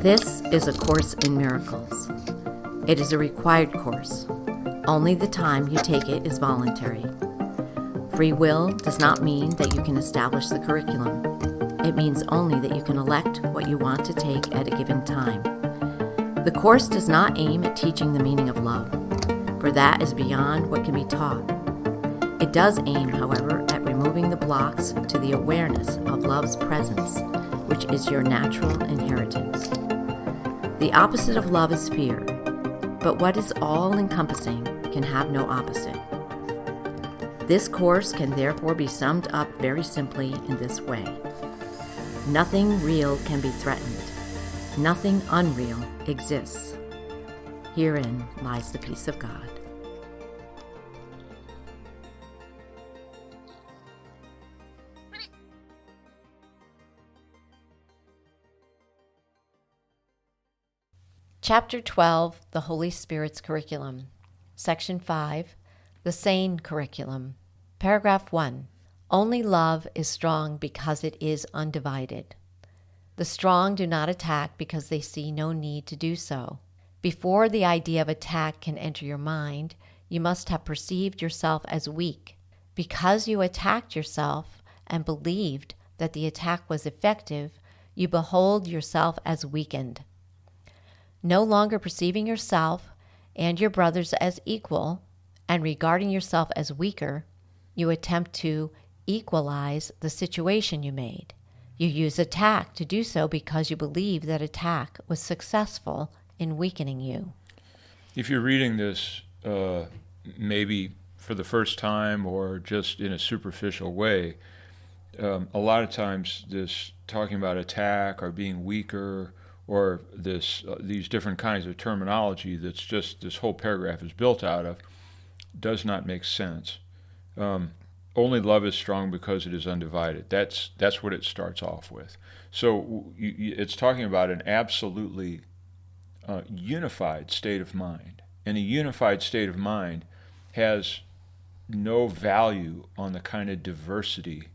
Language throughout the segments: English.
This is a Course in Miracles. It is a required course. Only the time you take it is voluntary. Free will does not mean that you can establish the curriculum. It means only that you can elect what you want to take at a given time. The course does not aim at teaching the meaning of love, for that is beyond what can be taught. It does aim, however, at removing the blocks to the awareness of love's presence, which is your natural inheritance. The opposite of love is fear, but what is all-encompassing can have no opposite. This course can therefore be summed up very simply in this way. Nothing real can be threatened. Nothing unreal exists. Herein lies the peace of God. Chapter 12, The Holy Spirit's Curriculum. Section 5, The Sane Curriculum. Paragraph 1. Only love is strong because it is undivided. The strong do not attack because they see no need to do so. Before the idea of attack can enter your mind, you must have perceived yourself as weak. Because you attacked yourself and believed that the attack was effective, you behold yourself as weakened. No longer perceiving yourself and your brothers as equal, and regarding yourself as weaker, you attempt to equalize the situation you made. You use attack to do so because you believe that attack was successful in weakening you. If you're reading this maybe for the first time or just in a superficial way, a lot of times this talking about attack or being weaker or these different kinds of terminology that's just this whole paragraph is built out of does not make sense. Only love is strong because it is undivided. That's what it starts off with. So it's talking about an absolutely unified state of mind. And a unified state of mind has no value on the kind of diversity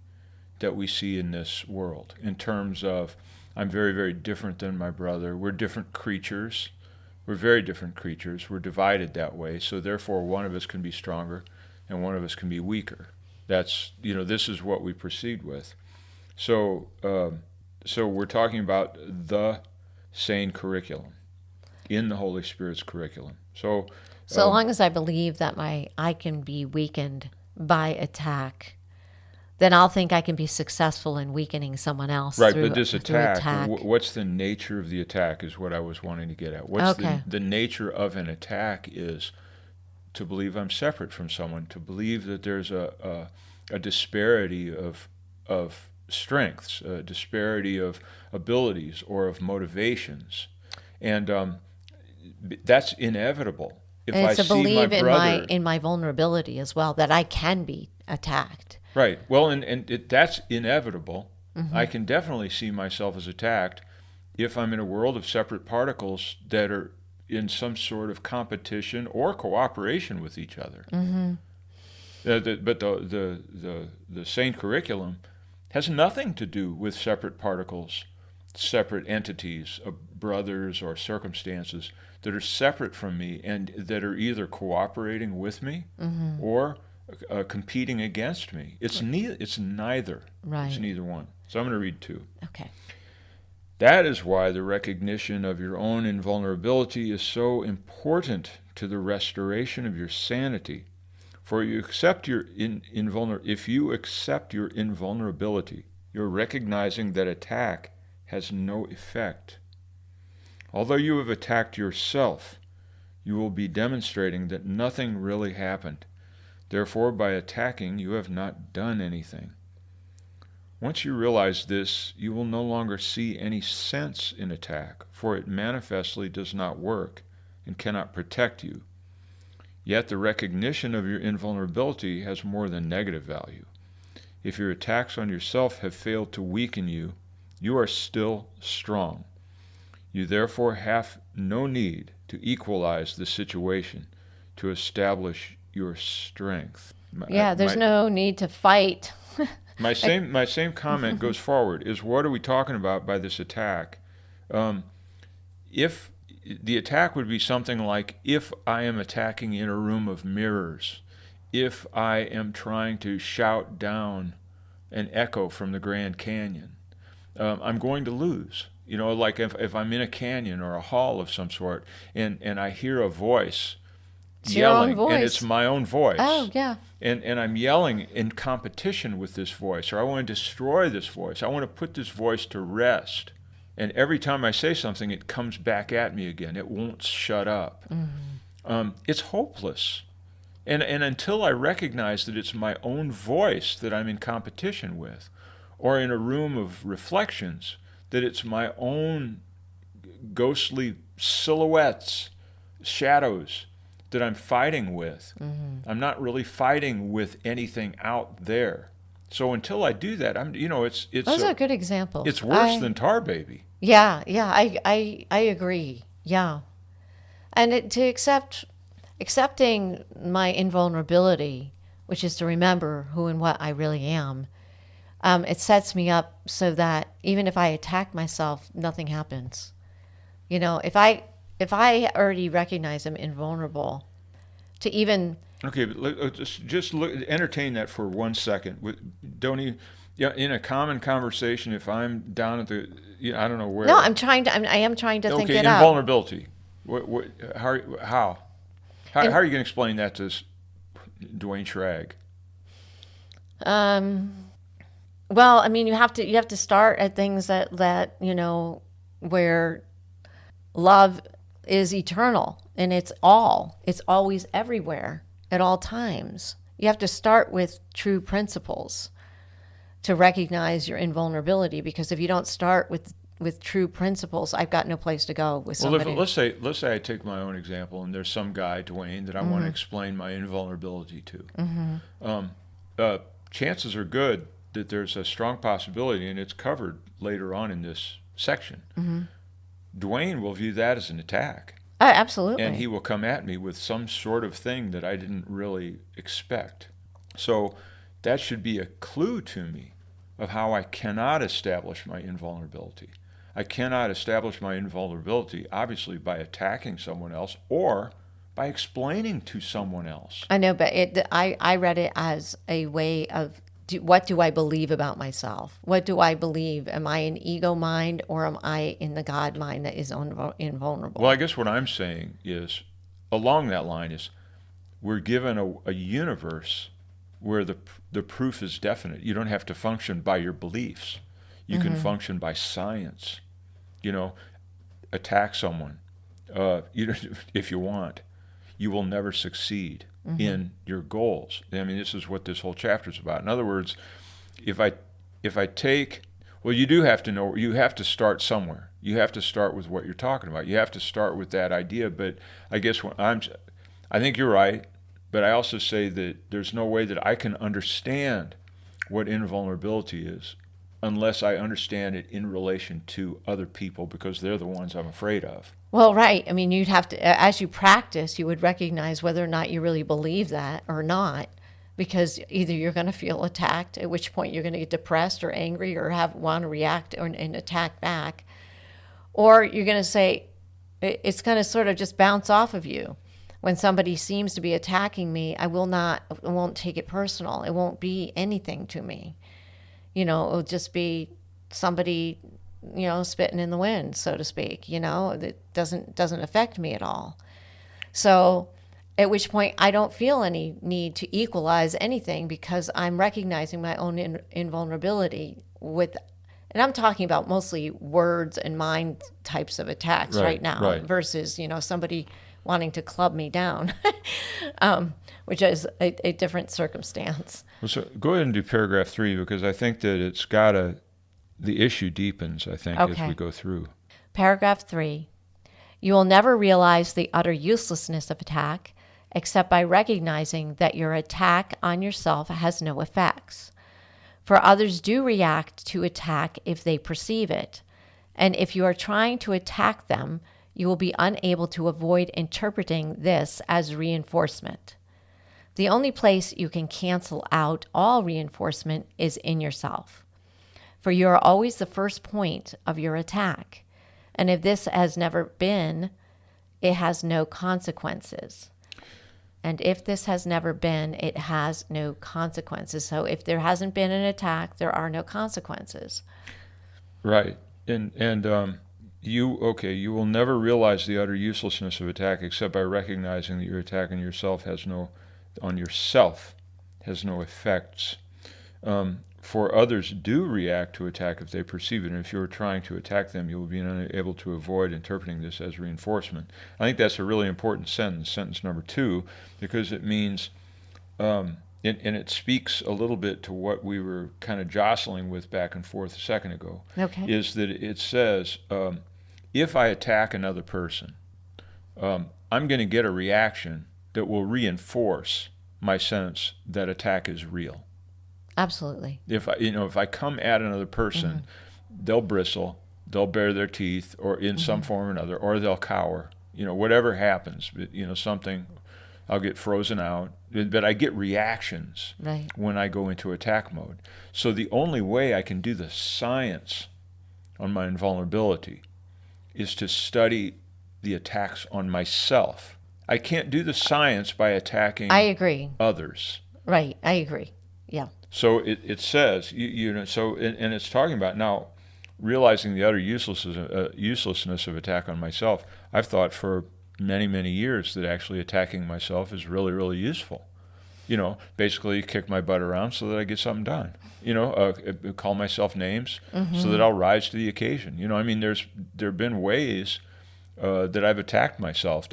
that we see in this world in terms of I'm very, very different than my brother. We're different creatures. We're very different creatures. We're divided that way. So therefore, one of us can be stronger and one of us can be weaker. That's, this is what we proceed with. So we're talking about the sane curriculum in the Holy Spirit's curriculum. So long as I believe that I can be weakened by attack, then I'll think I can be successful in weakening someone else. Right, but this attack, what's the nature of the attack is what I was wanting to get at. What's the nature of an attack is to believe I'm separate from someone, to believe that there's a disparity of strengths, a disparity of abilities or of motivations. And that's inevitable. If and it's I a believe see my brother, in my vulnerability as well, that I can be attacked. Right. Well, and that's inevitable. Mm-hmm. I can definitely see myself as attacked if I'm in a world of separate particles that are in some sort of competition or cooperation with each other. Mm-hmm. But the sane curriculum has nothing to do with separate particles, separate entities, brothers or circumstances that are separate from me and that are either cooperating with me mm-hmm. or competing against me. It's neither. Right. It's neither one. So I'm going to read 2. Okay. That is why the recognition of your own invulnerability is so important to the restoration of your sanity. For you accept your if you accept your invulnerability, you're recognizing that attack has no effect. Although you have attacked yourself, you will be demonstrating that nothing really happened. Therefore, by attacking, you have not done anything. Once you realize this, you will no longer see any sense in attack, for it manifestly does not work and cannot protect you. Yet the recognition of your invulnerability has more than negative value. If your attacks on yourself have failed to weaken you, you are still strong. You therefore have no need to equalize the situation to establish your strength. There's no need to fight. My same comment goes forward, is what are we talking about by this attack? if the attack would be something like, if I am attacking in a room of mirrors, if I am trying to shout down an echo from the Grand Canyon, I'm going to lose. Like if I'm in a canyon or a hall of some sort, and I hear a voice yelling, and it's my own voice. Oh, yeah. And I'm yelling in competition with this voice, or I want to destroy this voice. I want to put this voice to rest. And every time I say something, it comes back at me again. It won't shut up. It's hopeless. And until I recognize that it's my own voice that I'm in competition with, or in a room of reflections, that it's my own ghostly silhouettes, shadows that I'm fighting with. I'm not really fighting with anything out there. So until I do that, it's Those are good examples. It's worse than Tar Baby. Yeah, I agree. Yeah. And accepting my invulnerability, which is to remember who and what I really am, it sets me up so that even if I attack myself, nothing happens. If I already recognize I'm invulnerable, to even... Okay, but just entertain that for 1 second. Don't you... Yeah, in a common conversation, if I'm down at the... I don't know where... No, I am trying to think it out. Invulnerability. How are you going to explain that to Dwayne Schrag? Well, you have to start at things that where love is eternal, and it's always everywhere at all times. You have to start with true principles to recognize your invulnerability, because if you don't start with true principles, I've got no place to go with somebody. Well, let's say I take my own example, and there's some guy, Dwayne, that I want to explain my invulnerability to. Chances are good that there's a strong possibility, and it's covered later on in this section. Dwayne will view that as an attack. Absolutely. And he will come at me with some sort of thing that I didn't really expect. So that should be a clue to me of how I cannot establish my invulnerability. I cannot establish my invulnerability, obviously, by attacking someone else or by explaining to someone else. I know, but I read it as a way of, what do I believe about myself? What do I believe? Am I an ego mind, or am I in the God mind that is invulnerable? Well, I guess what I'm saying is, along that line is, we're given a universe where the proof is definite. You don't have to function by your beliefs. You can function by science. Attack someone if you want. You will never succeed in your goals. This is what this whole chapter is about. In other words, if I take, well, you do have to know, you have to start somewhere. You have to start with what you're talking about. You have to start with that idea. But I guess I think you're right. But I also say that there's no way that I can understand what invulnerability is unless I understand it in relation to other people, because they're the ones I'm afraid of. Well, right. You'd have to, as you practice, you would recognize whether or not you really believe that or not, because either you're going to feel attacked, at which point you're going to get depressed or angry or want to react and attack back, or you're going to say, it's going to sort of just bounce off of you. When somebody seems to be attacking me, I won't take it personal. It won't be anything to me. It'll just be somebody, spitting in the wind, so to speak, that doesn't affect me at all. So at which point I don't feel any need to equalize anything, because I'm recognizing my own invulnerability and I'm talking about mostly words and mind types of attacks right now, versus, somebody wanting to club me down, which is a different circumstance. Well, so go ahead and do paragraph 3, because I think that the issue deepens, I think, as we go through. Paragraph 3. You will never realize the utter uselessness of attack except by recognizing that your attack on yourself has no effects. For others do react to attack if they perceive it, and if you are trying to attack them, you will be unable to avoid interpreting this as reinforcement. The only place you can cancel out all reinforcement is in yourself, for you are always the first point of your attack. And if this has never been, it has no consequences. And if this has never been, it has no consequences. So if there hasn't been an attack, there are no consequences. Right. And you will never realize the utter uselessness of attack except by recognizing that your attack on yourself has no effects. For others do react to attack if they perceive it, and if you're trying to attack them, you will be unable to avoid interpreting this as reinforcement. I think that's a really important sentence number 2, because it means, and it speaks a little bit to what we were kind of jostling with back and forth a second ago, Okay. is that it says, if I attack another person, I'm going to get a reaction that will reinforce my sense that attack is real. Absolutely. If I come at another person, they'll bristle, they'll bare their teeth, or in some form or another, or they'll cower. Whatever happens, something, I'll get frozen out. But I get reactions Right. when I go into attack mode. So the only way I can do the science on my invulnerability is to study the attacks on myself. I can't do the science by attacking I agree. others. Right. I agree. Yeah. So it says, and it's talking about now realizing the utter uselessness of attack on myself. I've thought for many, many years that actually attacking myself is really, really useful. Basically kick my butt around so that I get something done. Call myself names so that I'll rise to the occasion. There have been ways that I've attacked myself.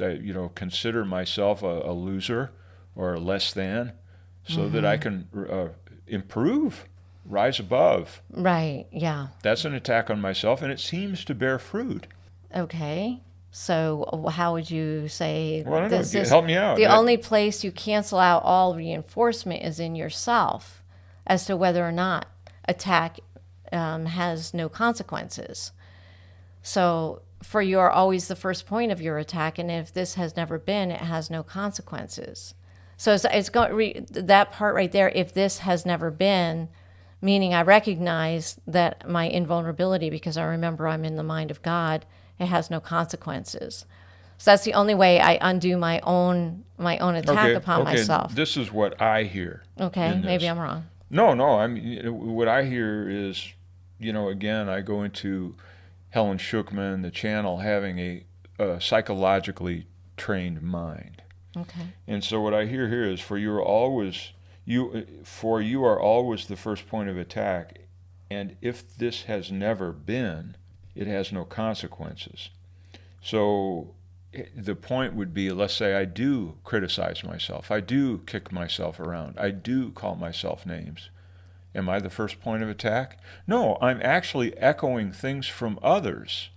Consider myself a loser or a less than, so that I can improve, rise above. Right. Yeah. That's an attack on myself, and it seems to bear fruit. Okay. So how would you say Well, I don't this know. is Help me out. the only place you cancel out all reinforcement is in yourself as to whether or not attack has no consequences. So for you are always the first point of your attack, and if this has never been, it has no consequences. So it's that part right there, if this has never been, meaning I recognize that my invulnerability, because I remember I'm in the mind of God, it has no consequences. So that's the only way I undo my own attack upon myself. This is what I hear. Okay, maybe I'm wrong. No. What I hear is, again, I go into Helen Schuchman, the channel, having a psychologically trained mind. Okay. And so what I hear here is, for you are always the first point of attack, and if this has never been, it has no consequences. So the point would be, let's say I do criticize myself, I do kick myself around, I do call myself names. Am I the first point of attack? No, I'm actually echoing things from others.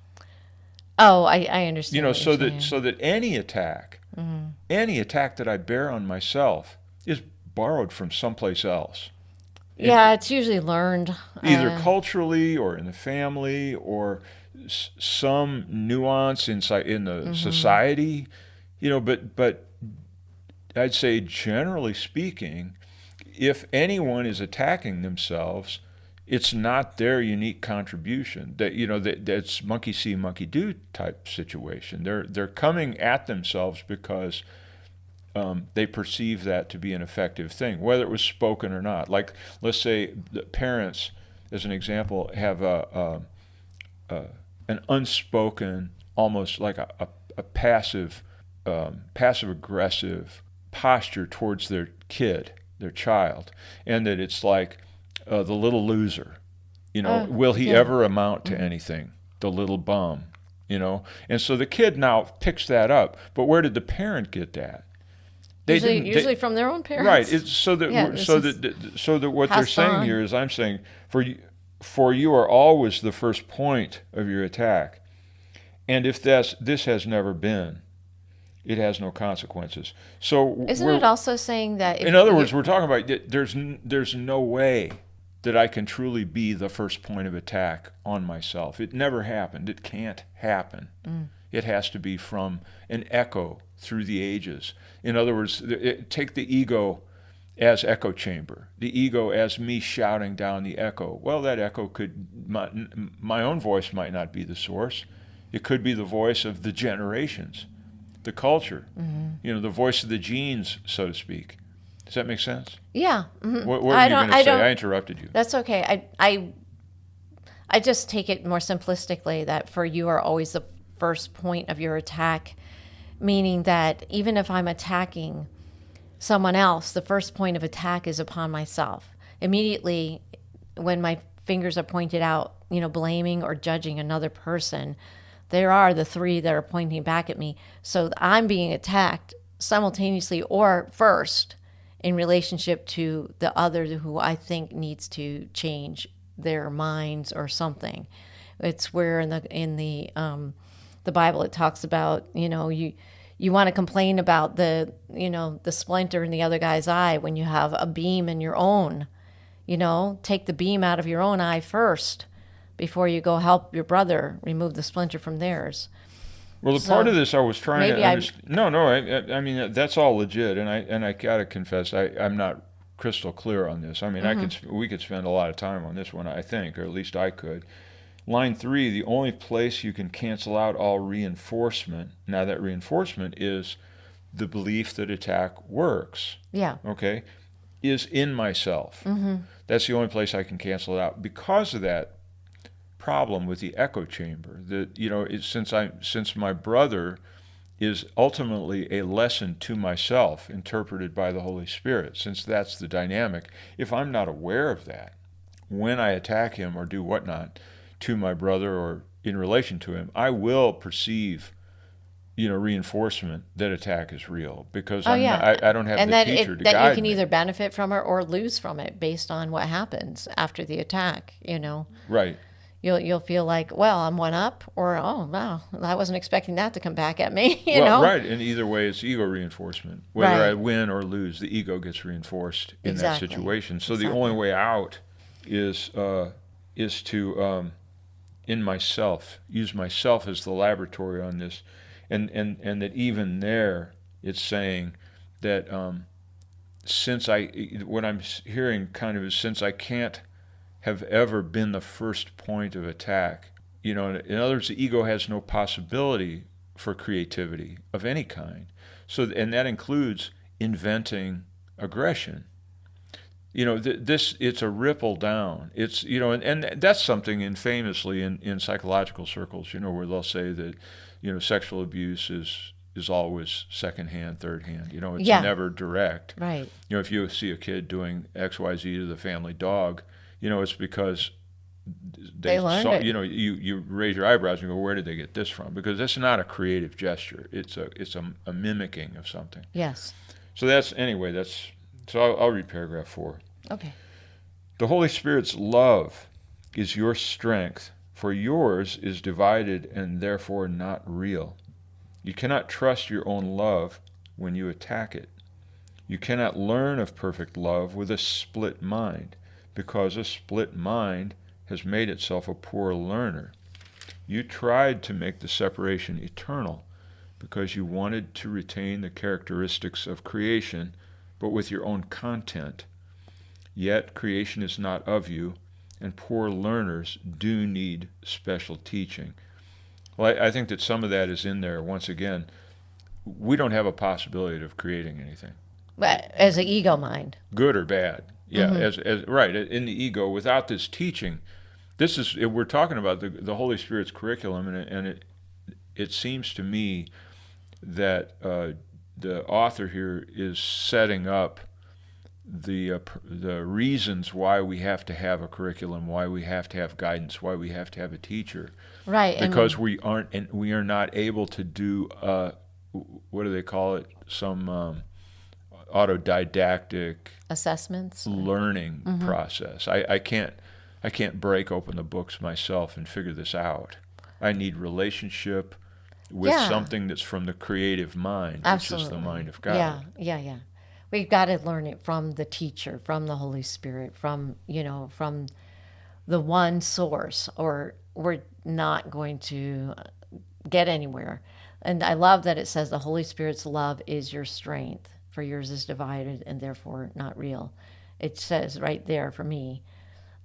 Oh, I understand. So that any attack that I bear on myself is borrowed from someplace else. Yeah, it's usually learned. Either culturally or in the family or some nuance in the society. But I'd say, generally speaking, if anyone is attacking themselves, it's not their unique contribution. That's monkey see, monkey do type situation. They're coming at themselves because they perceive that to be an effective thing, whether it was spoken or not. Like, let's say the parents, as an example, have an unspoken, almost like a passive aggressive posture towards their kid, their child, and that it's like, the little loser, will he ever amount to anything? The little bum, And so the kid now picks that up. But where did the parent get that? Usually from their own parents. Right. So that what they're saying here is, I'm saying, for you are always the first point of your attack, and if this has never been, it has no consequences. So isn't it also saying that? In other words, we're talking about there's no way that I can truly be the first point of attack on myself. It never happened. It can't happen. It has to be from an echo through the ages. In other words, take the ego as echo chamber, the ego as me shouting down the echo. Well, that echo my own voice might not be the source. It could be the voice of the generations, the culture, the voice of the genes, so to speak. Does that make sense? Yeah. What were you going to say? I interrupted you. That's okay. I just take it more simplistically that for you are always the first point of your attack, meaning that even if I'm attacking someone else, the first point of attack is upon myself. Immediately, when my fingers are pointed out, blaming or judging another person, there are the three that are pointing back at me. So I'm being attacked simultaneously or first in relationship to the other who I think needs to change their minds or something. It's where in the Bible it talks about, you want to complain about the splinter in the other guy's eye when you have a beam in your own. Take the beam out of your own eye first before you go help your brother remove the splinter from theirs. Well, part of this I was trying to understand. No, I mean, that's all legit, and I got to confess, I'm not crystal clear on this. I mean, we could spend a lot of time on this one, I think, or at least I could. Line 3, the only place you can cancel out all reinforcement, now that reinforcement is the belief that attack works. Yeah. Okay? Is in myself. That's the only place I can cancel it out. Because of that problem with the echo chamber, that, since my brother is ultimately a lesson to myself interpreted by the Holy Spirit, since that's the dynamic, if I'm not aware of that, when I attack him or do whatnot to my brother or in relation to him, I will perceive, reinforcement that attack is real because I don't have the teacher to guide me. That you can either benefit from it or lose from it based on what happens after the attack, Right. You'll feel like, well, I'm one up, or, oh, wow, I wasn't expecting that to come back at me, Right, and either way, it's ego reinforcement. Whether I win or lose, the ego gets reinforced in that situation. So the only way out is to, in myself, use myself as the laboratory on this, and that even there, it's saying that what I'm hearing kind of is since I can't have ever been the first point of attack. In other words, the ego has no possibility for creativity of any kind. And that includes inventing aggression. It's a ripple down. It's, and that's something infamously in psychological circles, where they'll say that, sexual abuse is always secondhand, thirdhand. It's never direct. Right. If you see a kid doing XYZ to the family dog, it's because they learned it. You raise your eyebrows and go, where did they get this from? Because that's not a creative gesture. It's a mimicking of something. Yes. So I'll read paragraph 4. Okay. The Holy Spirit's love is your strength, for yours is divided and therefore not real. You cannot trust your own love when you attack it. You cannot learn of perfect love with a split mind, because a split mind has made itself a poor learner. You tried to make the separation eternal because you wanted to retain the characteristics of creation, but with your own content. Yet creation is not of you, and poor learners do need special teaching. Well, I think that some of that is in there. Once again, we don't have a possibility of creating anything. But as an ego mind. Good or bad. Yeah, as right, in the ego, without this teaching, we're talking about the Holy Spirit's curriculum, and it seems to me that the author here is setting up the reasons why we have to have a curriculum, why we have to have guidance, why we have to have a teacher. Right. Because we are not able to do what do they call it? Some autodidactic assessments, learning process. I can't break open the books myself and figure this out. I need relationship with something that's from the creative mind, Absolutely. Which is the mind of God. Yeah. We've got to learn it from the teacher, from the Holy Spirit, from the one source, or we're not going to get anywhere. And I love that it says the Holy Spirit's love is your strength, for yours is divided and therefore not real. It says right there for me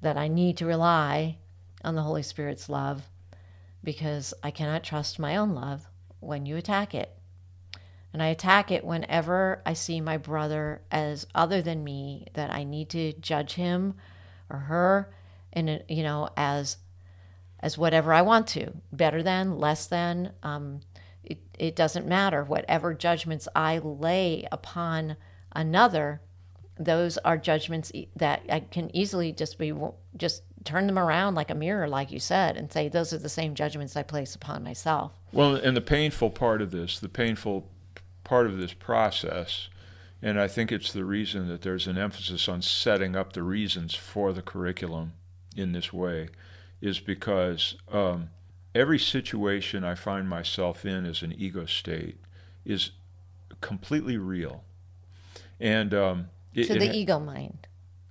that I need to rely on the Holy Spirit's love because I cannot trust my own love when you attack it. And I attack it whenever I see my brother as other than me, that I need to judge him or her, and as whatever I want to, better than, less than. It doesn't matter. Whatever judgments I lay upon another, those are judgments that I can easily just turn them around like a mirror, like you said, and say those are the same judgments I place upon myself. Well, and the painful part of this process, and I think it's the reason that there's an emphasis on setting up the reasons for the curriculum in this way, is because every situation I find myself in as an ego state is completely real. And to the ego mind.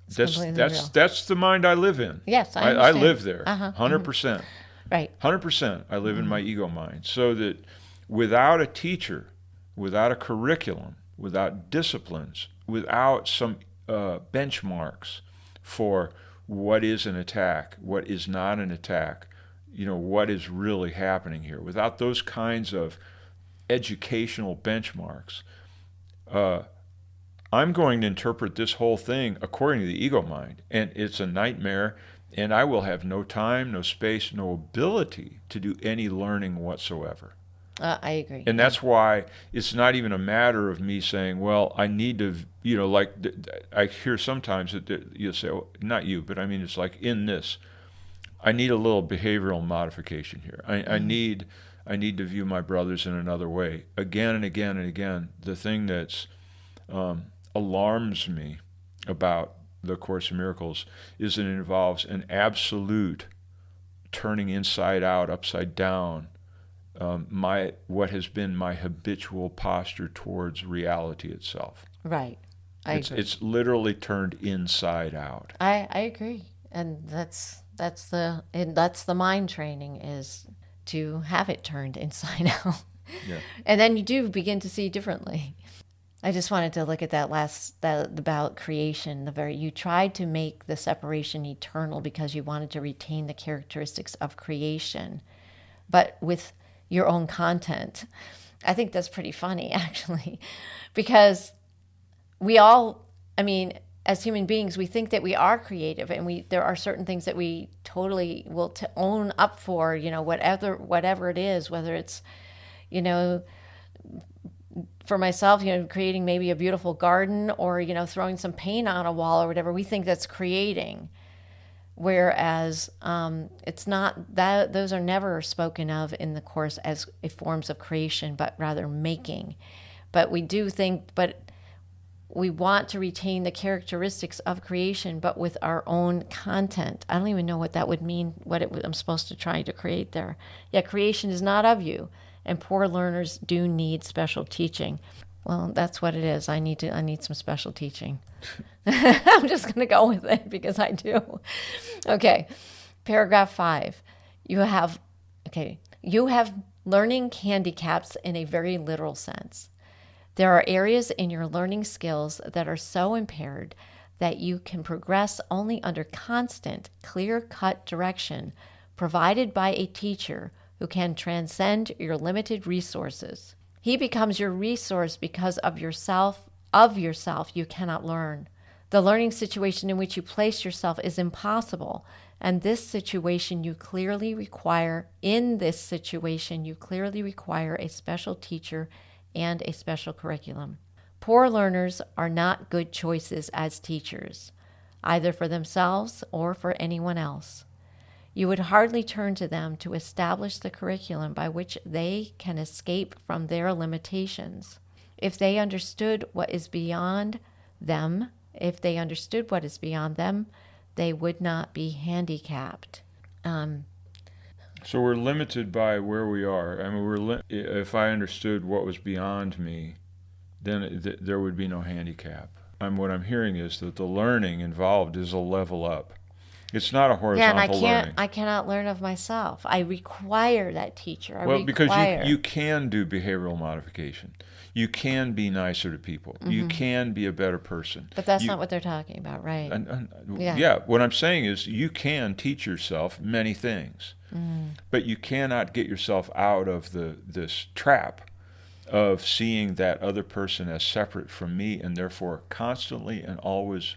That's the mind I live in. Yes, I live there, 100%. Mm-hmm. Right. 100%. I live in my ego mind. So that without a teacher, without a curriculum, without disciplines, without some benchmarks for what is an attack, what is not an attack, what is really happening here, without those kinds of educational benchmarks, I'm going to interpret this whole thing according to the ego mind, and it's a nightmare, and I will have no time, no space, no ability to do any learning whatsoever. I agree. And that's why it's not even a matter of me saying, well, I need to, like I hear sometimes that you'll say, oh, not you, but I mean, it's like in this, I need a little behavioral modification here. I need to view my brothers in another way. Again and again and again, the thing that's alarms me about the Course in Miracles is that it involves an absolute turning inside out, upside down, what has been my habitual posture towards reality itself. Right. I agree. It's literally turned inside out. I agree. And that's the mind training, is to have it turned inside out. Yeah. And then you do begin to see differently. I just wanted to look at that about creation. You tried to make the separation eternal because you wanted to retain the characteristics of creation, but with your own content. I think that's pretty funny, actually, because we all, as human beings, we think that we are creative, and there are certain things that we totally will own up for, whatever it is, whether it's, for myself, creating maybe a beautiful garden, or, throwing some paint on a wall or whatever. We think that's creating. Whereas it's not that, those are never spoken of in the Course as forms of creation, but rather making. But we do think, but we want to retain the characteristics of creation, but with our own content. I don't even know what that would mean, I'm supposed to try to create there. Yeah, creation is not of you, and poor learners do need special teaching. Well, that's what it is. I need some special teaching. I'm just going to go with it because I do. Okay, paragraph 5. You have learning handicaps in a very literal sense. There are areas in your learning skills that are so impaired that you can progress only under constant, clear-cut direction provided by a teacher who can transcend your limited resources. He becomes your resource because of yourself you cannot learn. The learning situation in which you place yourself is impossible, and in this situation you clearly require a special teacher and a special curriculum. Poor learners are not good choices as teachers, either for themselves or for anyone else. You would hardly turn to them to establish the curriculum by which they can escape from their limitations. If they understood what is beyond them, they would not be handicapped. So we're limited by where we are. If I understood what was beyond me, then there would be no handicap. What I'm hearing is that the learning involved is a level up. It's not a Yeah, and horizontal learning. I cannot learn of myself. I require that teacher. I Well, because require. you can do behavioral modification. You can be nicer to people. You can be a better person. But that's You, not what they're talking about, right? Yeah. yeah, what I'm saying is you can teach yourself many things, but you cannot get yourself out of this trap of seeing that other person as separate from me and therefore constantly and always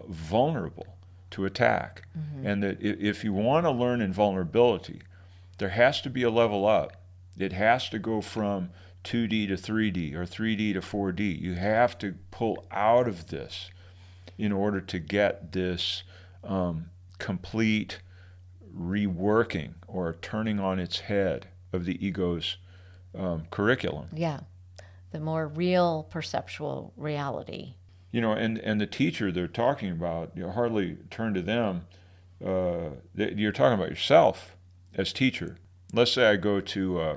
vulnerable to attack. And that if you want to learn invulnerability, there has to be a level up. It has to go from 2D to 3D or 3D to 4D. You have to pull out of this in order to get this complete reworking or turning on its head of the ego's curriculum. Yeah. The more real perceptual reality. And the teacher they're talking about, you hardly turn to them. You're talking about yourself as teacher. Let's say I go to,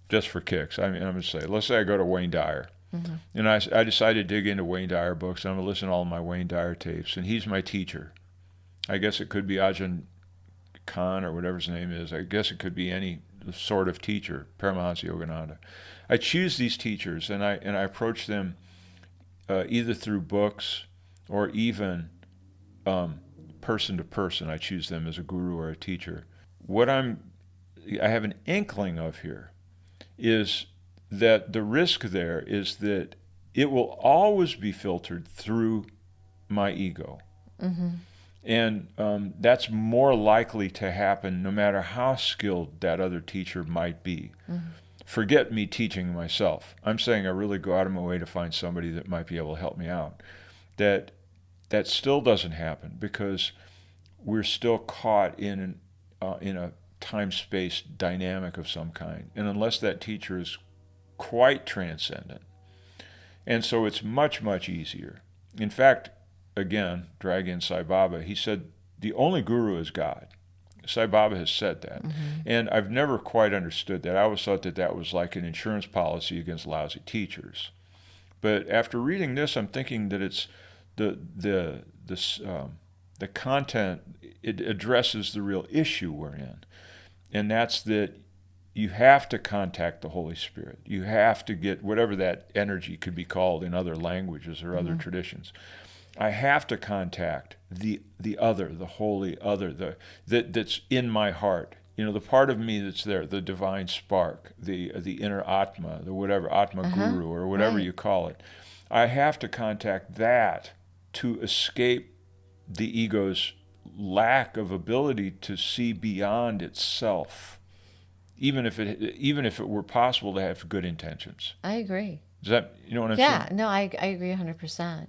just for kicks, I'm going to say, let's say I go to Wayne Dyer. And I decided to dig into Wayne Dyer books. I'm going to listen to all of my Wayne Dyer tapes, and he's my teacher. I guess it could be Ajahn Khan or whatever his name is. I guess it could be any sort of teacher, Paramahansa Yogananda. I choose these teachers, and I approach them either through books or even person to person. I choose them as a guru or a teacher. What I have an inkling of here is that the risk there is that it will always be filtered through my ego. And that's more likely to happen no matter how skilled that other teacher might be. Forget me teaching myself. I'm saying I really go out of my way to find somebody that might be able to help me out. That still doesn't happen because we're still caught in a time-space dynamic of some kind. And unless that teacher is quite transcendent. And so it's much, much easier. In fact, again, drag in Sai Baba, he said the only guru is God. Sai Baba has said that. And I've never quite understood that. I always thought that was like an insurance policy against lousy teachers. But after reading this, I'm thinking that it's the content, it addresses the real issue we're in. And that's that you have to contact the Holy Spirit. You have to get whatever that energy could be called in other languages or other traditions. I have to contact the other, the holy other, that's in my heart. The part of me that's there, the divine spark, the inner Atma, the whatever, Atma Guru or whatever you call it. I have to contact that to escape the ego's lack of ability to see beyond itself, even if it were possible to have good intentions. I agree. Does that, you know what I'm saying? Yeah, no, I agree 100%.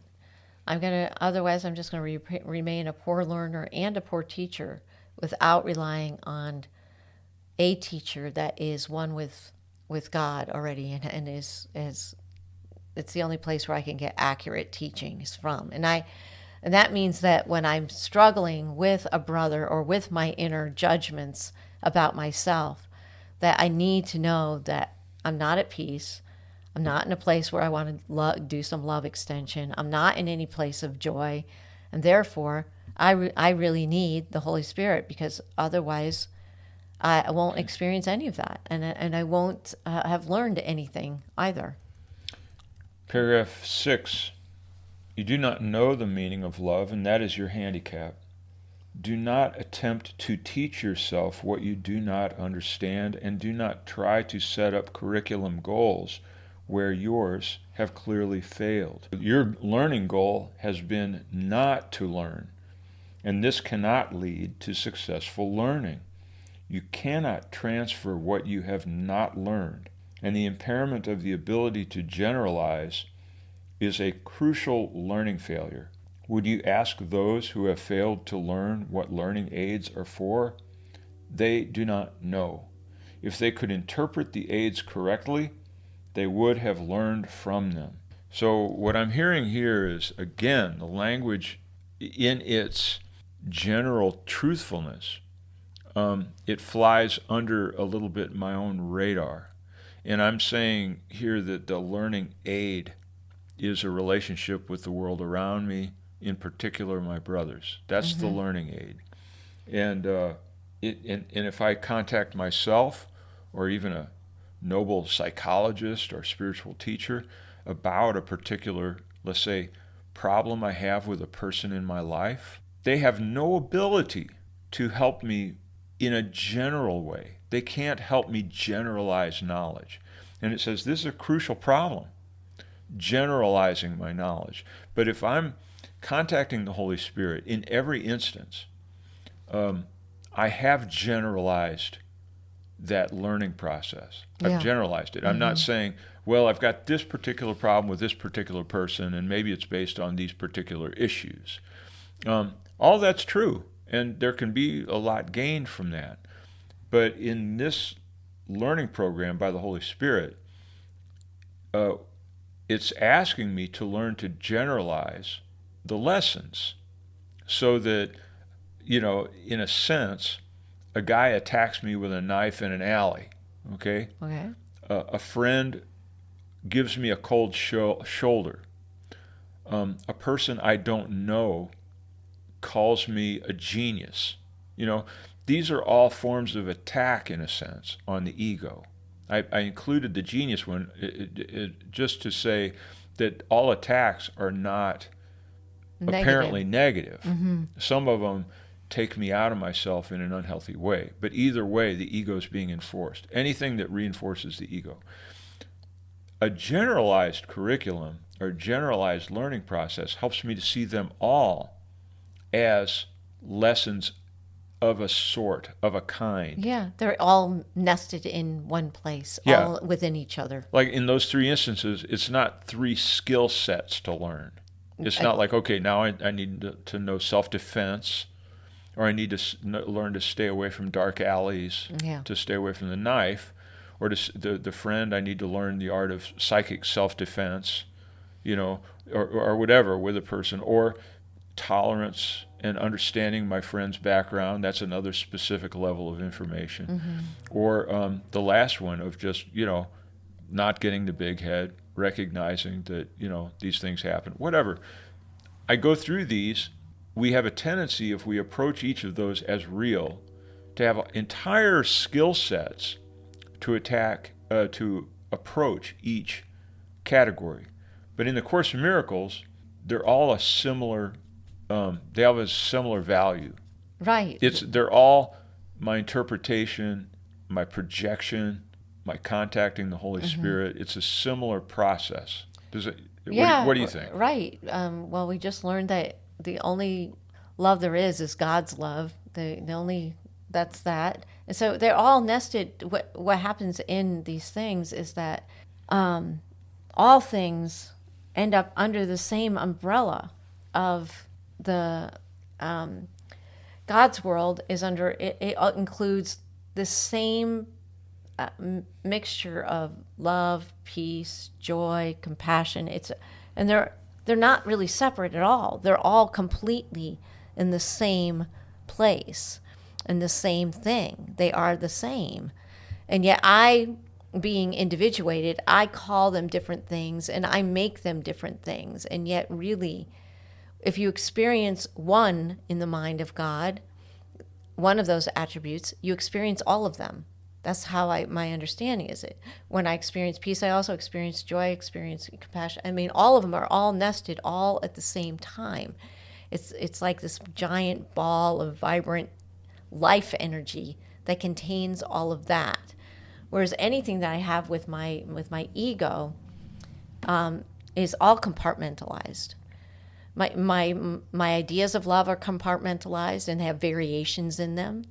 Otherwise I'm just going to remain a poor learner and a poor teacher without relying on a teacher that is one with God already and is it's the only place where I can get accurate teachings from. And that means that when I'm struggling with a brother or with my inner judgments about myself, that I need to know that I'm not at peace. I'm not in a place where I want to do some love extension. I'm not in any place of joy. And therefore, I really need the Holy Spirit, because otherwise I won't experience any of that. And I won't have learned anything either. Paragraph 6. You do not know the meaning of love, and that is your handicap. Do not attempt to teach yourself what you do not understand, and do not try to set up curriculum goals where yours have clearly failed. Your learning goal has been not to learn, and this cannot lead to successful learning. You cannot transfer what you have not learned, and the impairment of the ability to generalize is a crucial learning failure. Would you ask those who have failed to learn what learning aids are for? They do not know. If they could interpret the aids correctly, they would have learned from them. So what I'm hearing here is, again, the language in its general truthfulness, it flies under a little bit my own radar. And I'm saying here that the learning aid is a relationship with the world around me in particular my brothers. That's the learning aid. And and if I contact myself or even a noble psychologist or spiritual teacher about a particular, let's say, problem I have with a person in my life, they have no ability to help me in a general way. They can't help me generalize knowledge. And it says this is a crucial problem, generalizing my knowledge. But if I'm contacting the Holy Spirit in every instance, I have generalized that learning process. I've generalized it. I'm not saying, well, I've got this particular problem with this particular person, and maybe it's based on these particular issues. All that's true, and there can be a lot gained from that. But in this learning program by the Holy Spirit, it's asking me to learn to generalize the lessons so that, in a sense, a guy attacks me with a knife in an alley, okay? Okay. A friend gives me a cold shoulder. A person I don't know calls me a genius. These are all forms of attack, in a sense, on the ego. I included the genius one just to say that all attacks are not apparently negative. Some of them take me out of myself in an unhealthy way. But either way, the ego is being enforced. Anything that reinforces the ego. A generalized curriculum or generalized learning process helps me to see them all as lessons of a sort, of a kind. Yeah, they're all nested in one place, all within each other. Like in those three instances, it's not three skill sets to learn. It's not like, okay, now I need to know self-defense, or I need to learn to stay away from dark alleys, to stay away from the knife, or the friend, I need to learn the art of psychic self-defense, or whatever with a person, or tolerance and understanding my friend's background. That's another specific level of information. Or the last one of just, not getting the big head, recognizing that, these things happen, whatever. I go through these. We have a tendency, if we approach each of those as real, to have entire skill sets to approach each category. But in the Course in Miracles, they're all they have a similar value. Right. They're all my interpretation, my projection, my contacting the Holy Spirit. It's a similar process. What do you think? Right. Well, we just learned that the only love there is God's love. That's that. And so they're all nested. What happens in these things is that all things end up under the same umbrella of the God's world. Is under it includes the same mixture of love, peace, joy, compassion. And they're not really separate at all. They're all completely in the same place and the same thing. They are the same. And yet being individuated, I call them different things and I make them different things. And yet really, if you experience one in the mind of God, one of those attributes, you experience all of them. That's how my understanding is it. When I experience peace, I also experience joy, experience compassion. I mean, all of them are all nested all at the same time. It's like this giant ball of vibrant life energy that contains all of that. Whereas anything that I have with my ego is all compartmentalized. My ideas of love are compartmentalized and have variations in them.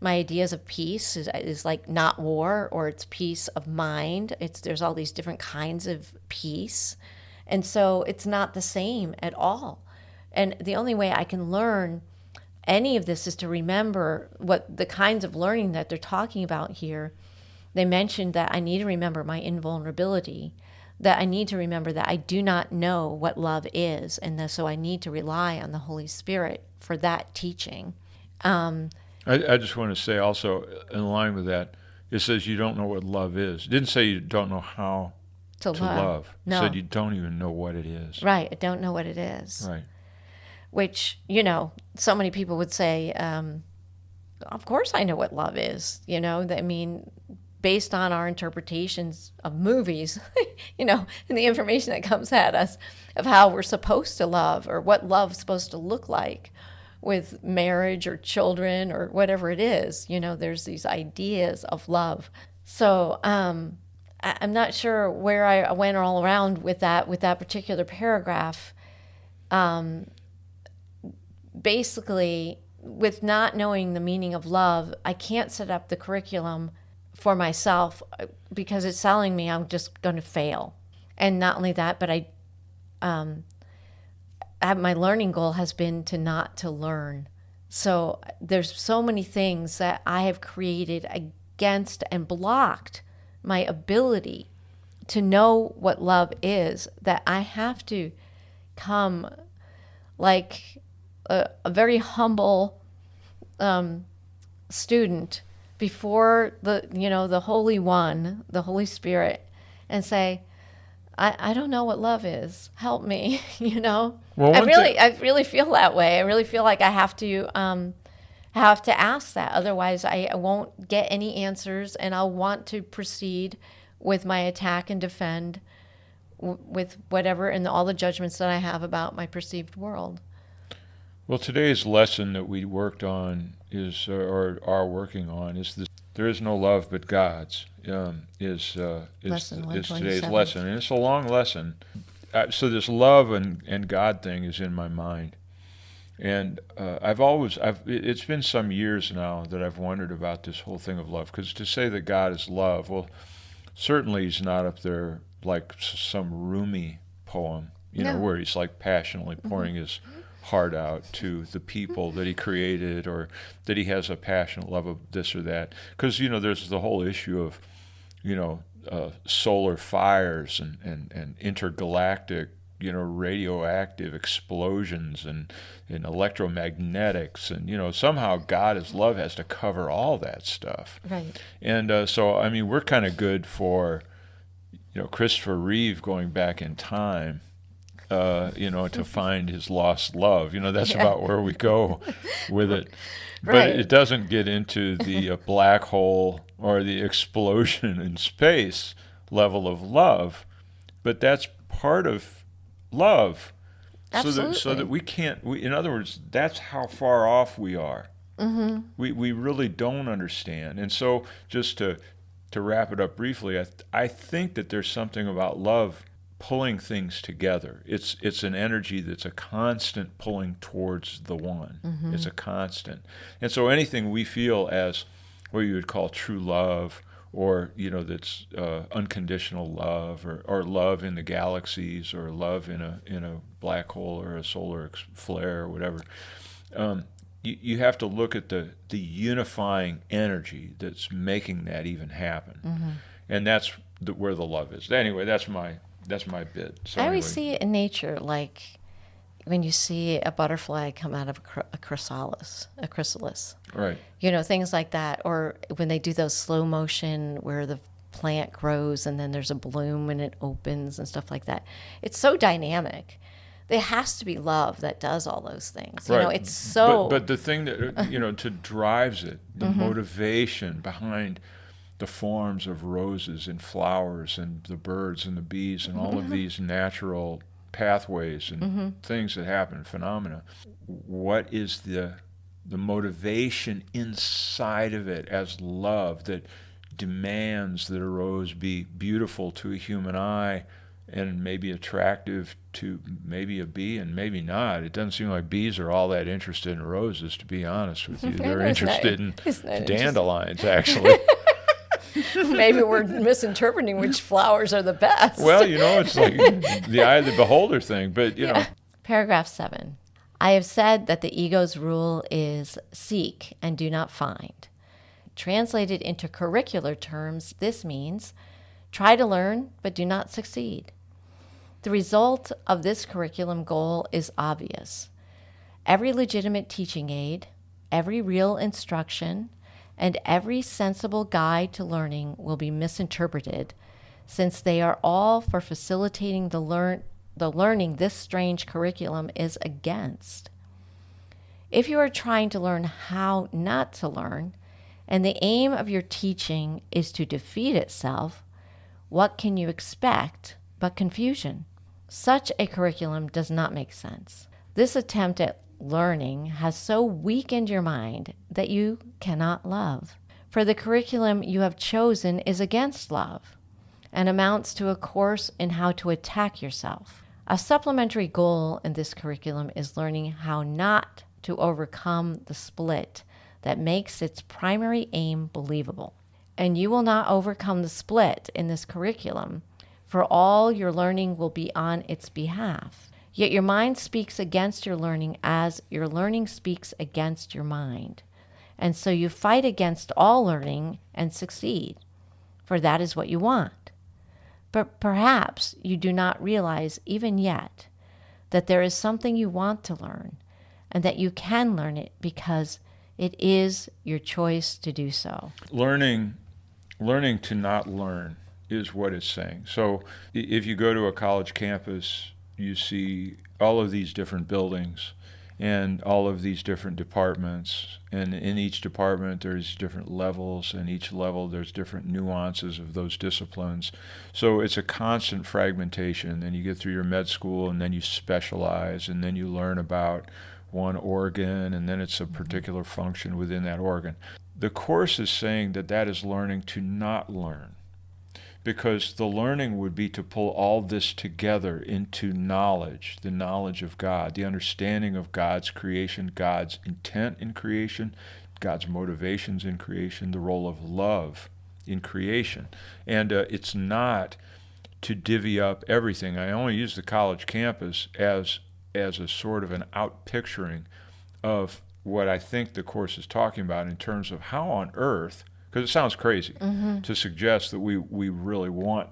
My ideas of peace is like not war, or it's peace of mind. There's all these different kinds of peace. And so it's not the same at all. And the only way I can learn any of this is to remember what the kinds of learning that they're talking about here. They mentioned that I need to remember my invulnerability, that I need to remember that I do not know what love is, and so I need to rely on the Holy Spirit for that teaching. I just want to say also, in line with that, it says you don't know what love is. It didn't say you don't know how to love. No. It said you don't even know what it is. Right, I don't know what it is. Right. which, so many people would say, of course I know what love is. I mean, based on our interpretations of movies, and the information that comes at us of how we're supposed to love or what love's supposed to look like with marriage or children or whatever it is. There's these ideas of love. So I'm not sure where I went all around with that particular paragraph. Basically, with not knowing the meaning of love, I can't set up the curriculum for myself because it's telling me I'm just going to fail. And not only that, but my learning goal has been not to learn. So there's so many things that I have created against and blocked my ability to know what love is, that I have to come like a very humble student before the Holy One, the Holy Spirit, and say, I don't know what love is. Help me, Well, I really feel that way. I really feel like I have to ask that. Otherwise, I won't get any answers, and I'll want to proceed with my attack and defend with whatever and all the judgments that I have about my perceived world. Well, today's lesson that we worked on is, or are working on, is this: there is no love but God's. Is today's lesson, and it's a long lesson. So this love and God thing is in my mind, and it's been some years now that I've wondered about this whole thing of love. Because to say that God is love, well, certainly He's not up there like some Rumi poem, where He's like passionately pouring His heart out to the people that He created, or that He has a passionate love of this or that. Because there's the whole issue of solar fires and intergalactic radioactive explosions and electromagnetics, and somehow God as love has to cover all that stuff. Right. And so I mean, we're kind of good for Christopher Reeve going back in time to find his lost love. That's about where we go with it. But Right. It doesn't get into the black hole or the explosion in space level of love. But that's part of love. Absolutely. So that we can't, in other words, that's how far off we are. Mm-hmm. We really don't understand. And so just to wrap it up briefly, I think that there's something about love pulling things together. It's an energy that's a constant pulling towards the one. Mm-hmm. It's a constant. And so anything we feel as what you would call true love, or that's unconditional love, or love in the galaxies, or love in a black hole or a solar flare or whatever, you have to look at the unifying energy that's making that even happen. Mm-hmm. And that's where the love is. Anyway, that's my bit. So I always see it in nature, like when you see a butterfly come out of a chrysalis. Right. Things like that. Or when they do those slow motion where the plant grows and then there's a bloom and it opens and stuff like that. It's so dynamic. There has to be love that does all those things. Right. It's so... But the thing that, to drives it, the motivation behind the forms of roses and flowers and the birds and the bees and all of these natural pathways and things that happen, phenomena. What is the motivation inside of it as love that demands that a rose be beautiful to a human eye and maybe attractive to maybe a bee and maybe not? It doesn't seem like bees are all that interested in roses, to be honest with you. They're interested in dandelions, actually. Maybe we're misinterpreting which flowers are the best. Well, it's like the eye of the beholder thing, but, know. Paragraph 7. I have said that the ego's rule is seek and do not find. Translated into curricular terms, this means try to learn, but do not succeed. The result of this curriculum goal is obvious. Every legitimate teaching aid, every real instruction, and every sensible guide to learning will be misinterpreted, since they are all for facilitating the learning this strange curriculum is against. If you are trying to learn how not to learn, and the aim of your teaching is to defeat itself, what can you expect but confusion? Such a curriculum does not make sense. This attempt at learning has so weakened your mind that you cannot love. For the curriculum you have chosen is against love and amounts to a course in how to attack yourself. A supplementary goal in this curriculum is learning how not to overcome the split that makes its primary aim believable. And you will not overcome the split in this curriculum, for all your learning will be on its behalf. Yet your mind speaks against your learning as your learning speaks against your mind. And so you fight against all learning and succeed, for that is what you want. But perhaps you do not realize even yet that there is something you want to learn and that you can learn it because it is your choice to do so. Learning to not learn is what it's saying. So if you go to a college campus, you see all of these different buildings and all of these different departments. And in each department, there's different levels, and each level there's different nuances of those disciplines. So it's a constant fragmentation. Then you get through your med school, and then you specialize, and then you learn about one organ, and then it's a particular function within that organ. The Course is saying that that is learning to not learn, because the learning would be to pull all this together into knowledge, the knowledge of God, the understanding of God's creation, God's intent in creation, God's motivations in creation, the role of love in creation. And it's not to divvy up everything. I only use the college campus as a sort of an out-picturing of what I think the Course is talking about in terms of how on earth, because it sounds crazy to suggest that we really want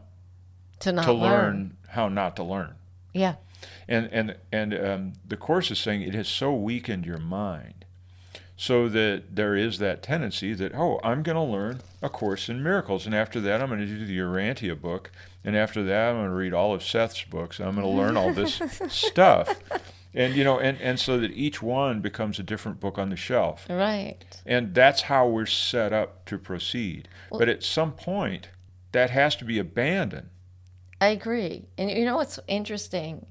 To not to learn how not to learn. Yeah. And the Course is saying it has so weakened your mind so that there is that tendency that, I'm going to learn A Course in Miracles, and after that I'm going to do the Urantia book, and after that I'm going to read all of Seth's books, and I'm going to learn all this stuff. And and so that each one becomes a different book on the shelf. Right. And that's how we're set up to proceed. But at some point, that has to be abandoned. I agree. And you know what's interesting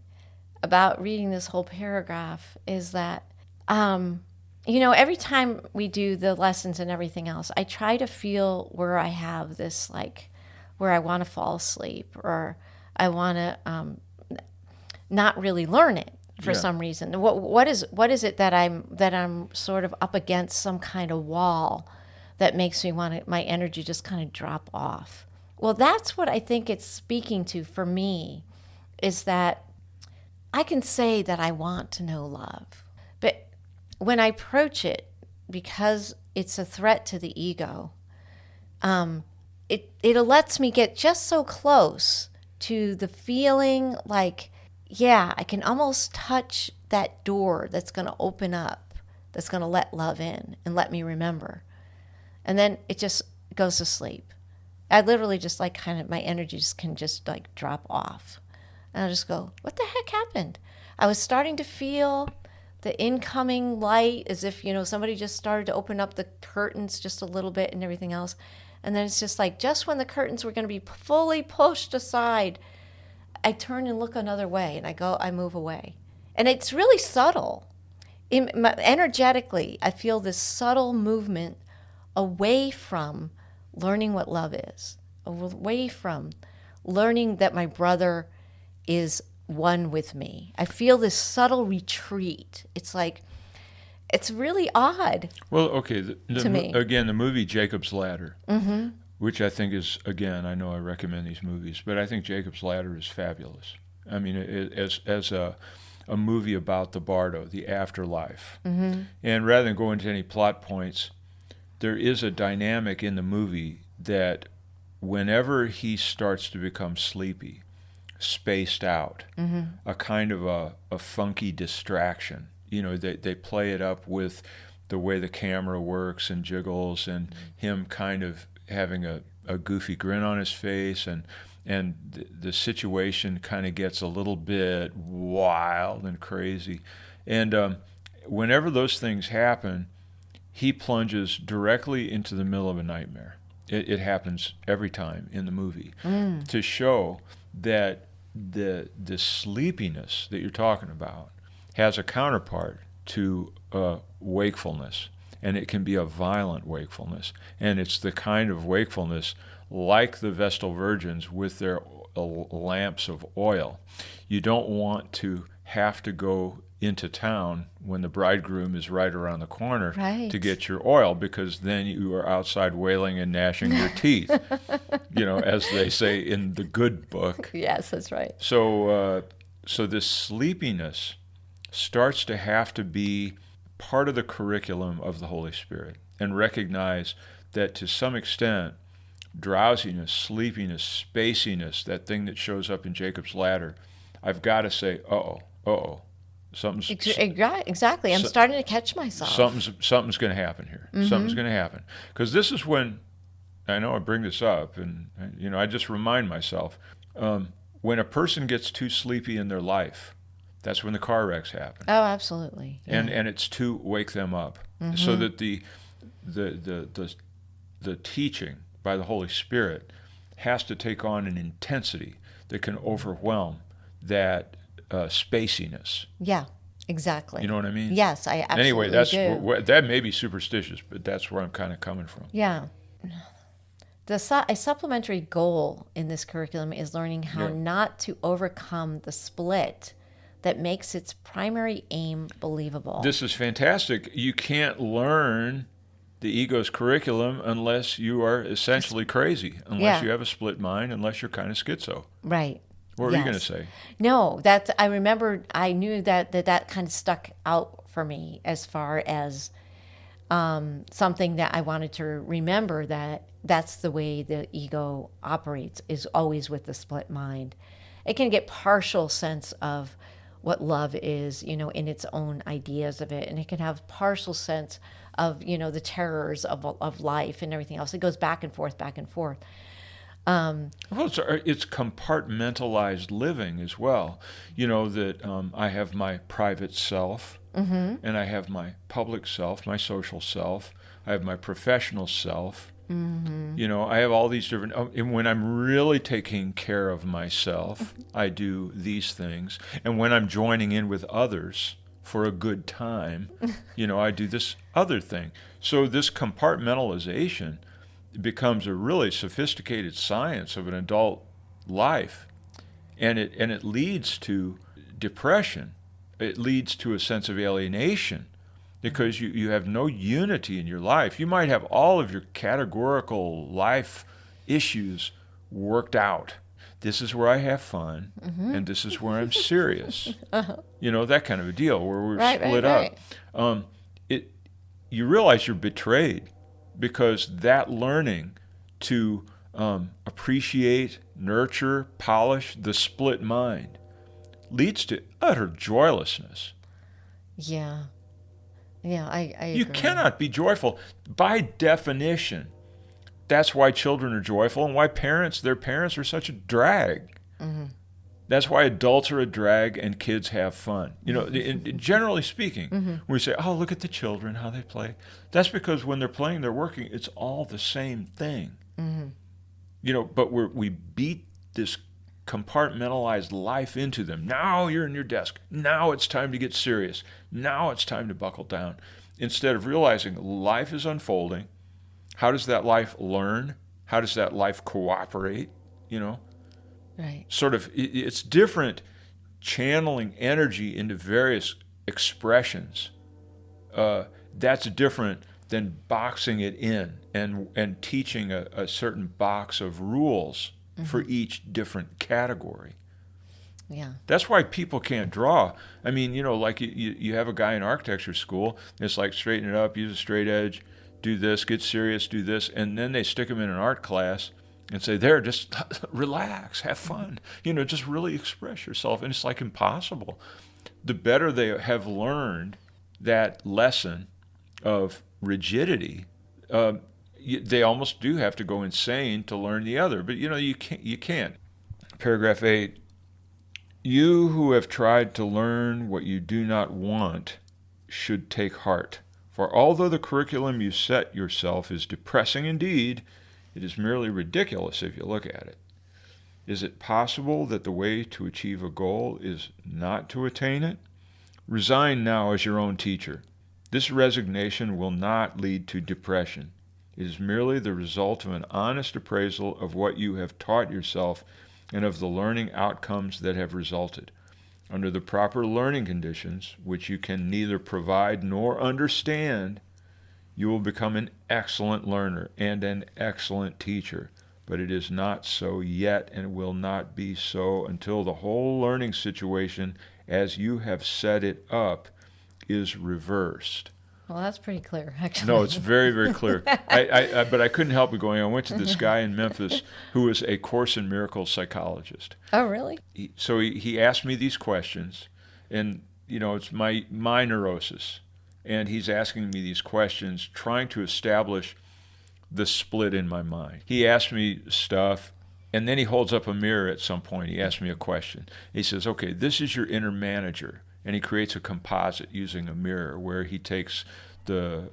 about reading this whole paragraph is that, every time we do the lessons and everything else, I try to feel where I have this, where I want to fall asleep or I want to not really learn it for some reason. What is it that I'm sort of up against some kind of wall that makes me want my energy just kind of drop off? Well, that's what I think it's speaking to for me, is that I can say that I want to know love, but when I approach it, because it's a threat to the ego, it lets me get just so close to the feeling like, I can almost touch that door that's going to open up, that's going to let love in and let me remember. And then it just goes to sleep. I literally just my energy can drop off. And I'll just go, what the heck happened? I was starting to feel the incoming light as if, somebody just started to open up the curtains just a little bit and everything else. And then it's just just when the curtains were going to be fully pushed aside, I turn and look another way, and I move away. And it's really subtle. Energetically, I feel this subtle movement away from learning what love is, away from learning that my brother is one with me. I feel this subtle retreat. It's it's really odd. Well, okay, to me. Again, the movie Jacob's Ladder, which I think is, again, I know I recommend these movies, but I think Jacob's Ladder is fabulous. I mean, as a movie about the bardo, the afterlife. And rather than go into any plot points, there is a dynamic in the movie that whenever he starts to become sleepy, spaced out, a kind of a funky distraction, they play it up with the way the camera works and jiggles, and him kind of having a goofy grin on his face, and the situation kind of gets a little bit wild and crazy, and whenever those things happen, he plunges directly into the middle of a nightmare. It happens every time in the movie to show that the sleepiness that you're talking about has a counterpart to wakefulness, and it can be a violent wakefulness, and it's the kind of wakefulness like the Vestal Virgins with their lamps of oil. You don't want to have to go into town when the bridegroom is right around the corner to get your oil, because then you are outside wailing and gnashing your teeth, as they say in the good book. Yes, that's right. So this sleepiness starts to have to be part of the curriculum of the Holy Spirit, and recognize that to some extent, drowsiness, sleepiness, spaciness, that thing that shows up in Jacob's ladder, I've got to say, something's exactly. I'm starting to catch myself. Something's going to happen here. Something's going to happen, because this is when I know I bring this up, and I just remind myself when a person gets too sleepy in their life, that's when the car wrecks happen. Oh, absolutely. Yeah. And it's to wake them up, so that the teaching by the Holy Spirit has to take on an intensity that can overwhelm that spaciness. Yeah, exactly. You know what I mean? Yes, I absolutely do. That may be superstitious, but that's where I'm kind of coming from. Yeah. A supplementary goal in this curriculum is learning how not to overcome the split that makes its primary aim believable. This is fantastic. You can't learn the ego's curriculum unless you are essentially crazy, unless you have a split mind, unless you're kind of schizo. Right. What were you going to say? No, I knew that kind of stuck out for me as far as something that I wanted to remember, that's the way the ego operates, is always with the split mind. It can get partial sense of what love is, in its own ideas of it, and it can have partial sense of, the terrors of life and everything else. It goes back and forth, back and forth. Well, it's compartmentalized living as well. That I have my private self, and I have my public self, my social self. I have my professional self. I have all these different. And when I'm really taking care of myself, I do these things. And when I'm joining in with others for a good time, I do this other thing. So this compartmentalization becomes a really sophisticated science of an adult life, and it leads to depression. It leads to a sense of alienation, because you have no unity in your life. You might have all of your categorical life issues worked out. This is where I have fun, and this is where I'm serious. That kind of a deal where we're split up. You realize you're betrayed, because that learning to appreciate, nurture, polish the split mind leads to utter joylessness. Yeah. Yeah, I agree. You cannot be joyful. By definition, that's why children are joyful, and why their parents are such a drag. That's why adults are a drag and kids have fun. Generally speaking, when we say, oh, look at the children, how they play. That's because when they're playing, they're working, it's all the same thing. But we beat this compartmentalized life into them. Now you're in your desk. Now it's time to get serious. Now it's time to buckle down. Instead of realizing life is unfolding. How does that life learn? How does that life cooperate? Right. Sort of, it's different channeling energy into various expressions. That's different than boxing it in and teaching a certain box of rules for each different category. Yeah. That's why people can't draw. I mean, like you have a guy in architecture school, it's like straighten it up, use a straight edge, do this, get serious, do this, and then they stick him in an art class and say, there, just relax, have fun, just really express yourself. And it's like impossible. The better they have learned that lesson of rigidity, they almost do have to go insane to learn the other. But you can't. Paragraph 8. You who have tried to learn what you do not want should take heart. For although the curriculum you set yourself is depressing indeed, it is merely ridiculous if you look at it. Is it possible that the way to achieve a goal is not to attain it? Resign now as your own teacher. This resignation will not lead to depression. It is merely the result of an honest appraisal of what you have taught yourself and of the learning outcomes that have resulted. Under the proper learning conditions, which you can neither provide nor understand, you will become an excellent learner and an excellent teacher. But it is not so yet and will not be so until the whole learning situation, as you have set it up, is reversed. Well, that's pretty clear, actually. No, it's very, very clear. But I couldn't help but going. I went to this guy in Memphis who was a Course in Miracles psychologist. Oh, really? So he asked me these questions, and, it's my neurosis. And he's asking me these questions, trying to establish the split in my mind. He asked me stuff, and then he holds up a mirror at some point. He asks me a question. He says, okay, this is your inner manager. And he creates a composite using a mirror where he takes the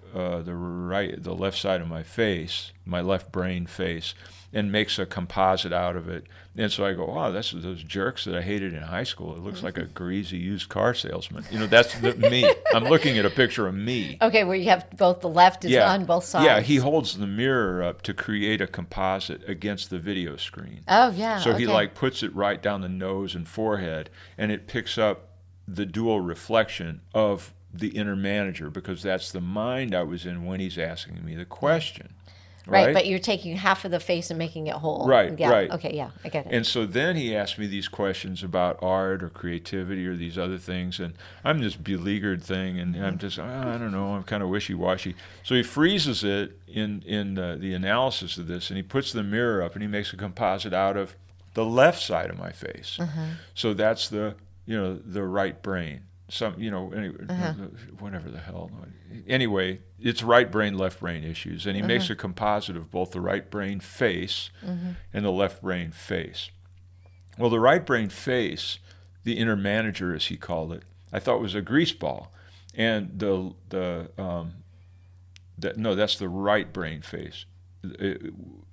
left side of my face, my left brain face, and makes a composite out of it. And so I go, wow, that's those jerks that I hated in high school. It looks like a greasy used car salesman. That's me. I'm looking at a picture of me. Okay, where you have both the left is on both sides. Yeah, he holds the mirror up to create a composite against the video screen. Oh, yeah. So he puts it right down the nose and forehead, and it picks up the dual reflection of the inner manager, because that's the mind I was in when he's asking me the question. Right, but you're taking half of the face and making it whole. Right, yeah. right. Okay, yeah, I get it. And so then he asked me these questions about art or creativity or these other things, and I'm this beleaguered thing, and I'm just, I don't know, I'm kind of wishy-washy. So he freezes it in the analysis of this, and he puts the mirror up, and he makes a composite out of the left side of my face. So that's the right brain. Anyway, whatever the hell. Anyway, it's right brain, left brain issues. And he makes a composite of both the right brain face and the left brain face. Well, the right brain face, the inner manager, as he called it, I thought was a grease ball. And that's the right brain face.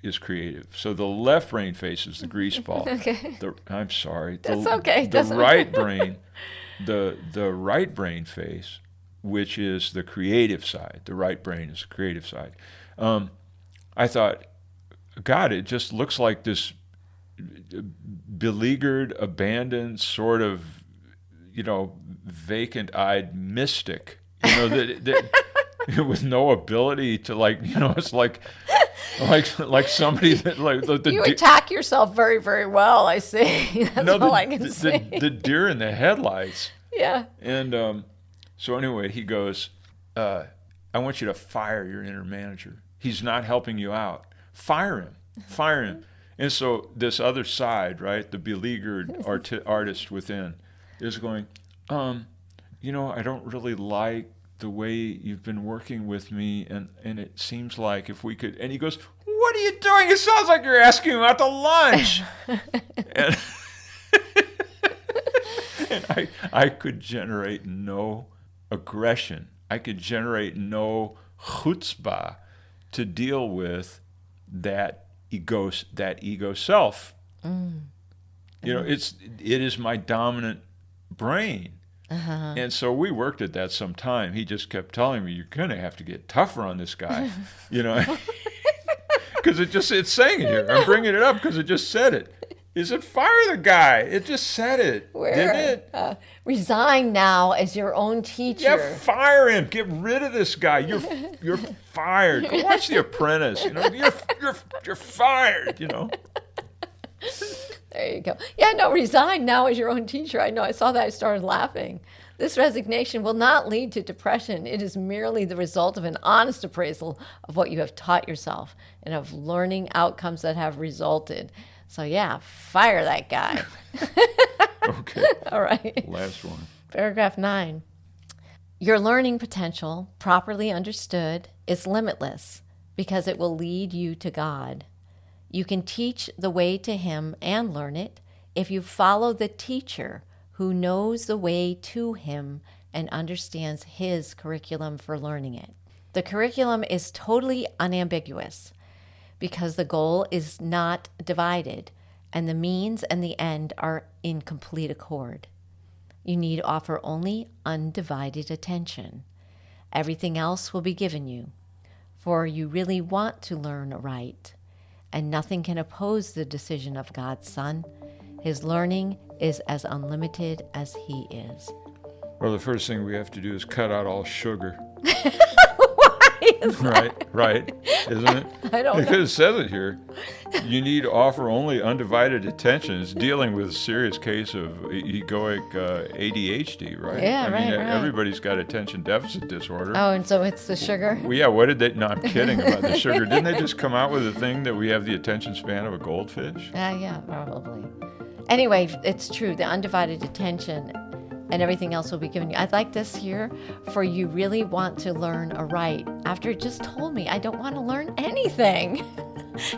Is creative. So the left brain face is the grease ball. Okay. I'm sorry. That's okay. The right brain, the right brain face, which is the creative side. The right brain is the creative side. I thought, God, it just looks like this beleaguered, abandoned, sort of, vacant-eyed mystic. That with no ability to it's like somebody that you attack yourself very, very well. I see. That's all I can say. The deer in the headlights. Yeah. And so anyway, he goes, I want you to fire your inner manager. He's not helping you out. Fire him. And so this other side, right, the beleaguered artist within, is going, I don't really like the way you've been working with me, and it seems like if we could, and he goes, what are you doing? It sounds like you're asking him out to lunch. and I could generate no aggression. I could generate no chutzpah to deal with that ego self. It is my dominant brain. And so we worked at that some time. He just kept telling me, you're going to have to get tougher on this guy, because it's saying it here. I'm bringing it up because it just said it. Is it fire the guy? It just said it. Didn't it? Resign now as your own teacher. Yeah, fire him. Get rid of this guy. You're fired. Go watch The Apprentice. You're fired. There you go. Yeah, no, resign now as your own teacher. I know. I saw that. I started laughing. This resignation will not lead to depression. It is merely the result of an honest appraisal of what you have taught yourself and of learning outcomes that have resulted. So, yeah, fire that guy. Okay. All right. Last one. Paragraph 9. Your learning potential, properly understood, is limitless because it will lead you to God. You can teach the way to Him and learn it if you follow the teacher who knows the way to Him and understands his curriculum for learning it. The curriculum is totally unambiguous because the goal is not divided and the means and the end are in complete accord. You need offer only undivided attention. Everything else will be given you, for you really want to learn aright, and nothing can oppose the decision of God's Son. His learning is as unlimited as he is. Well, the first thing we have to do is cut out all sugar. Is that? Right, isn't it? I don't know. Because it says it here. You need to offer only undivided attention. It's dealing with a serious case of egoic ADHD, right? Yeah, I mean, right. Everybody's got attention deficit disorder. Oh, and so it's the sugar? Well, yeah, what did they? No, I'm kidding about the sugar. Didn't they just come out with a thing that we have the attention span of a goldfish? Yeah, probably. Anyway, it's true. The undivided attention and everything else will be given you. I like this here, for you really want to learn aright. After it just told me I don't want to learn anything.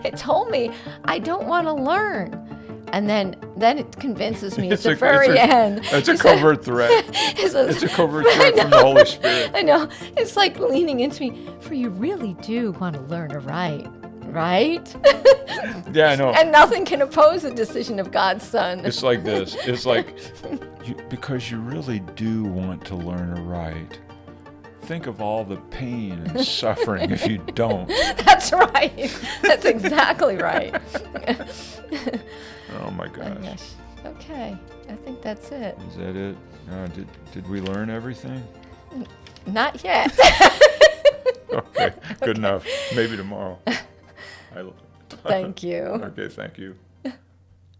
It told me I don't want to learn. And then it convinces me at the very end. It's a covert threat. It's a covert threat from the Holy Spirit. I know. It's like leaning into me, for you really do want to learn aright. Right? Yeah, I know. And nothing can oppose the decision of God's Son. It's like this. It's like, because you really do want to learn aright. Think of all the pain and suffering if you don't. That's right. That's exactly right. Oh my gosh. Yes. Okay. I think that's it. Is that it? Did we learn everything? Not yet. Okay, good enough. Maybe tomorrow. Thank you. Okay, thank you.